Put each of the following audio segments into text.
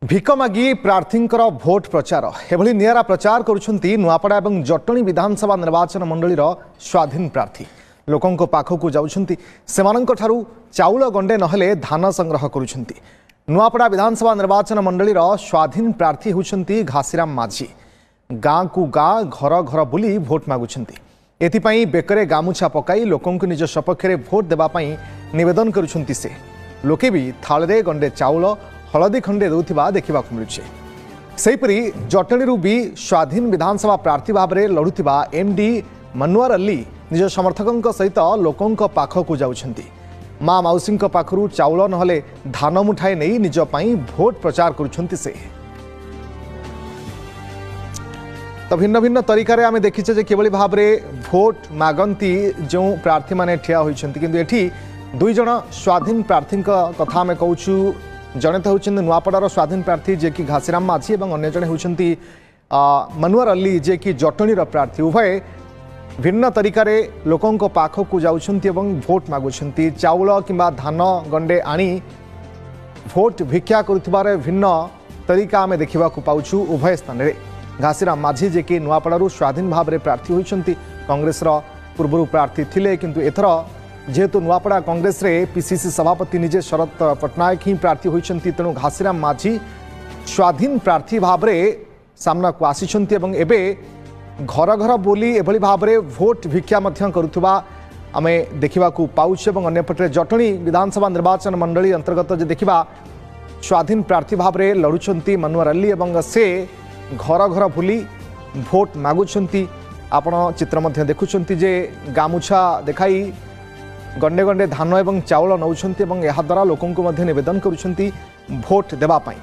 भिक मागी प्रार्थी भोट प्रचार एभली निरा प्रचार करुछंती नुआपड़ा और जटणी विधानसभा निर्वाचन मंडलीर स्वाधीन प्रार्थी लोकों पाखक जाउछंती सेमानंक ठारू चाउल गंडे नहले धान संग्रह करुछंती। नुआपड़ा विधानसभा निर्वाचन मंडलीर स्वाधीन प्रार्थी होउछंती घासीराम माझी गाँ को गाँ घर घर बुली भोट मागुछंती। एथिपाई बेकरे गामुछा पकाई लोकों निज सपक्षे भोट देवाई निवेदन करुछंती। से लोके भी थाळे गंडे चाउल हलदी खंडे दौथिबा देखा मिलुछे। सेहीपरि जटणी भी स्वाधीन विधानसभा प्रार्थी भाव में लड़ुथिबा एमडी मनोहर अली निज समर्थकों सहित लोकों पाखक जाउछंती। माँ मौसी पाखरु चाउल नहले धान मुठाए नहीं निज पई भोट प्रचार करुछंती। से तो भिन्न भिन्न तरीके आम देखीचे जे किभली भाव में भोट मागंती जो प्रार्थी माने ठिया होइछंती। किंतु एठी दुई जण स्वाधीन प्रार्थी कथा आम कहूँ। जड़े तो होती नुआपड़ार स्वाधीन प्रार्थी जे कि घासीराम माझी और अन्य जड़े होती मनोहर अली जे कि जटणीर प्रार्थी। उभय भिन्न तरीके लोकों पाखक जाउछंती एवं भोट मागुछंती। चाउल किंबा धान गंडे आनी भोट भिक्षा करुथिबार भिन्न तरीका आम देखा पाउछु। उभय स्थान में घासीराम माझी जे कि नुआपड़ारू स्वाधीन भाव में प्रार्थी होइछंती। कांग्रेसर पूर्व प्रार्थी थिले किंतु एथर जेहेतु नुआपड़ा कांग्रेस रे पीसीसी सभापति निजे शरद पट्टनायक ही प्रार्थी होइछंती तेणु घासीराम माझी स्वाधीन प्रार्थी भाव में सामना को आसीछंती एवं एबे घर घर बोली एभली भाव में भोट भिक्षा मध्य करुथुबा आमे देखा पाउछ। एवं अन्यपटे जटणी विधानसभा निर्वाचन मंडली अंतर्गत जे देखा स्वाधीन प्रार्थी भाव में लड़ुछंती मनोहर अली एवं से घर घर बुली भोट मागुछंती। आपण चित्र मध्य देखुछंती जे गामुछा देखाई गंडे गंडे धान एवं चाउल नौछंती एवं यह द्वारा लोकों को मध्य निवेदन करुछंती भोट देबा पाई।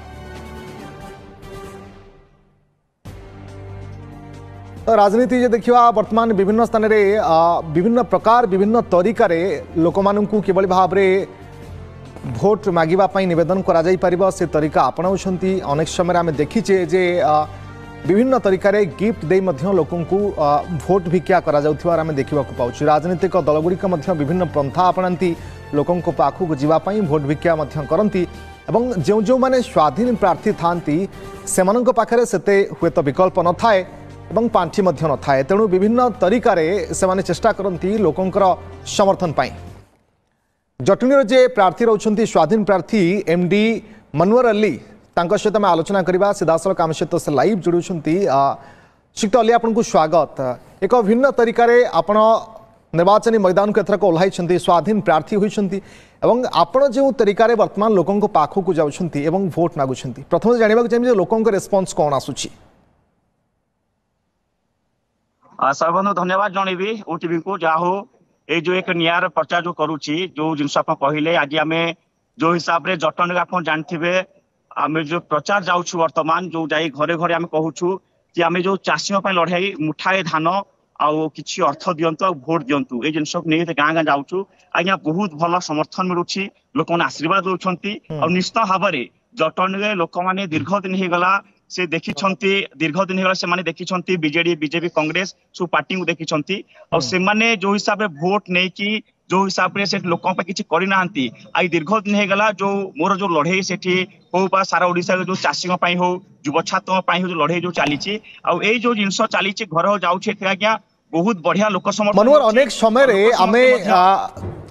तो राजनीति जे देखिवा वर्तमान विभिन्न स्थान रे विभिन्न प्रकार विभिन्न तरीका रे लोकमाननकु केवल भाव रे भोट मागिबा पाई निवेदन करा जाई परिबो से तरीका अपनाउछंती। अनेक समय आमे देखिचे जे विभिन्न तरीका रे गिफ्ट दे मध्य लोकों को भोट भिक्षा करा जाउथिबार आमे देखिबा को पाउछु। राजनीतिक दलगुड़िक मध्य विभिन्न पंथा अपनाती लोकों को पाखक जीवाई भोट भिक्षा मध्य करती एवं जो जो माने स्वाधीन प्रार्थी थांती सेमानंक पाखरे सेते हुएत विकल्प न थाए एवं पांठी मध्य न थाए तेणु विभिन्न तरीका रे सेमाने चेष्टा करती लोकोंकर समर्थन पाई। जटणीर जे प्रार्थी रहउछंती स्वाधीन प्रार्थी एमडी मनोहर अली तांको सहित आम आलोचना करवा सीधासल आम सहित से लाइव जोड़ुंट। श्रीयुक्त अली आपन को स्वागत। एक भिन्न तरीका रे आपण निर्वाचन मैदान को एथरक ओह्लाई स्वाधीन प्रार्थी होइछंती एवं आपण जो तरीका रे वर्तमान लोकों को पाखक जाउछंती एवं भोट मागुछंती प्रथम जानवा चाहिए लोकों को रेस्पॉन्स कौन आसुची। सर्वप्रथम धन्यवाद जनइबी ओटीवी को जा हो ए जो एक नियार प्रचार जो करूची जो जिनस आप कहले आज आम जो हिसाब रे जटन आप जानथिबे आम जो प्रचार जाऊँ वर्तमान जो जाई घरे घरे आम कहूँ कि आम जो चाषी लड़ाई मुठाए धान आउ कि अर्थ दिंतु भोट दिंतु ये जिनस नहीं गाँ गाँ जाऊँ आज्ञा बहुत भल समर्थन मिलूँ लोक आशीर्वाद दौरान और निश्चित भाव में जटणी लोक मैंने दीर्घ दिन होगला से देखी दीर्घ दिन होगा से देखी बीजेडी बीजेपी कांग्रेस सब पार्टी को देखी और से जो हिसाब से भोट नहीं कि जो हिसाब से लोक किसी करना आई दीर्घ दिन होगला जो मोर जो लड़े से हो सारा ओडिशा जो चाषी हो युव छात्र हो जो लड़े जो चली जो जिनस चली घर जाऊँ आज्ञा बहुत बढ़िया लोक मनोहर अनेक समय आमे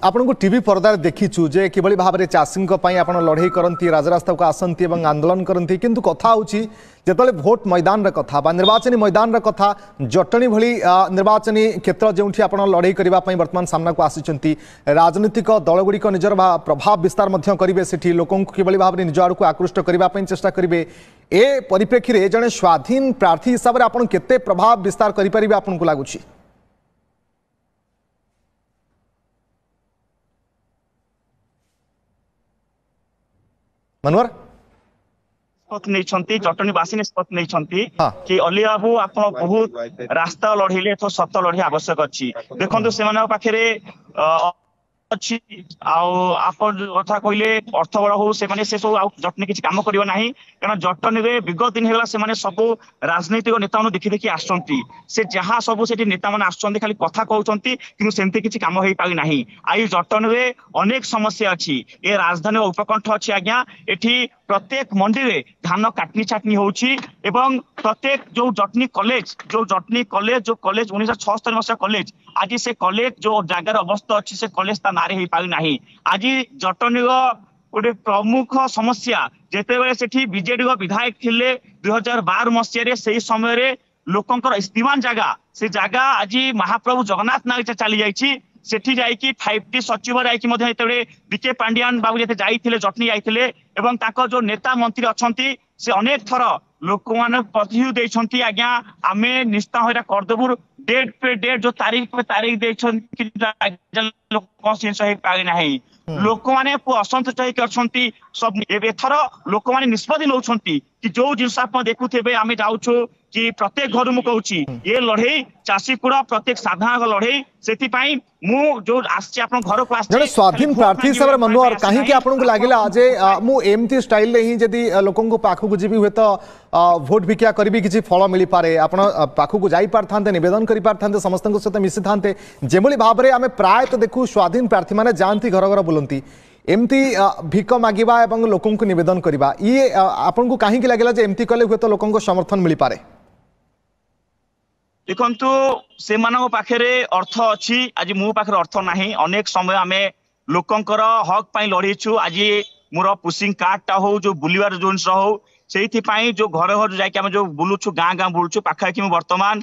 आपन को टीवी पर्दार देखीचु जे किभली भाव में चाषी लड़े करती राजरास्ता को आसती और आंदोलन करती किंतु कथा होची जेतले भोट मैदान कथा बा निर्वाचनी मैदान कथा जटणी भली निर्वाचनी क्षेत्र जो लड़े करने वर्तमान सामना को आसी राजनीतिक दलगुड़िक निजर प्रभाव विस्तार करेंगे से लोकों को किभली भाव में निज आड़ को आकृष्ट करने चेष्टा करेंगे ए परिप्रेक्षी में जड़े स्वाधीन प्रार्थी हिसाब से आपन केते प्रभाव विस्तार करेंगे आपन को लगुच। मनोहर जटणीवासी निष्पत्ति नहीं कि अली बाबू आप बहुत रास्ता लड़े तो सत लड़े आवश्यक अच्छी देखो से पाखे अच्छी कथा कहले अर्थ बड़ हो से सब जटनी किसी कम करना कारण जटनी विगत दिन होगा से सब राजनैतिक नेता देखी देखी आसुँच से जहाँ सब से नेता मैंने आसुँच खाली कथा कहते कि सेमती किसी कम हो पारि ना आई जटनी अनेक समस्या अच्छी ए राजधानी उपकंठ अच्छी आज्ञा एठी प्रत्येक मंडी रे धान काटनी छाटनी होची एवं प्रत्येक जो जटनी कॉलेज जो 1976 मसीहा कॉलेज आज से कॉलेज जो जगार अवस्था अच्छी से कॉलेज ता नारे हो पाई नहीं आज जटनी गोटे प्रमुख समस्या जिते सेठी बीजेडी विधायक थिले 2012 मसीह से समय लोकंकर इस्तीमान जगह से जगह आज महाप्रभु जगन्नाथ नाग चली जाइए सेठी जाइकी 5T सचिव जाइए बीके पांडियान बाबू जैसे जाइए जटनी जाइए एवं ताको जो नेता मंत्री अच्छी से अनेक थर लोक मैंने प्रतिश्रुति देइछंती आज्ञा आमे निश्चित होइरा करदेबु डेट पे डेट जो तारीख पे तारीख देइछंती लोक कॉन्शियस होई पाइ नाही लोक माने असंतुष्ट होई करछंती सब एथर लोक माने निष्पत्ति नउछंती कि जो जिनस आप देखुथेबे आमे जाउछु कि प्रत्येक घर मु कहूची ये लड़ई चाषी कूड़ा प्रत्येक साधारण लड़ई सेति पाई मु जो आछि आपन घर को आछि जने स्वाधीन प्रार्थी हिसाब रे मनोहर काहे कि आपन को लागिला आज मु एमती स्टाइल रे ही जदी लोकन को पाखु को जीबी हुए तो वोट भिक्षा करबी किछि फल मिली पारे आपन पाखु को जाई पारथांते निवेदन करि पारथांते समस्त को सहित मिसि थांते जेमली भाव रे आमे प्राय तो देखु स्वाधीन प्रार्थी माने जानती घर घर बुलंती एमती भिक मागिबा एवं लोकन को निवेदन करिबा ये आपन को काहे कि लागिला जे एमती कले हुए तो लोकन को समर्थन मिली पारे देखु से पाखे अर्थ अच्छी आज मो पाखे अर्थ नाही अनेक समय आमे लोकंकर हक पाई लड़ीचु आज मोर पुशिंग कार्डटा हो जो बुलवार जोन्स हो से जो घर घर जाकि जो बुलुछु गाँ गाँ बुलुछु पाखापाखि वर्तमान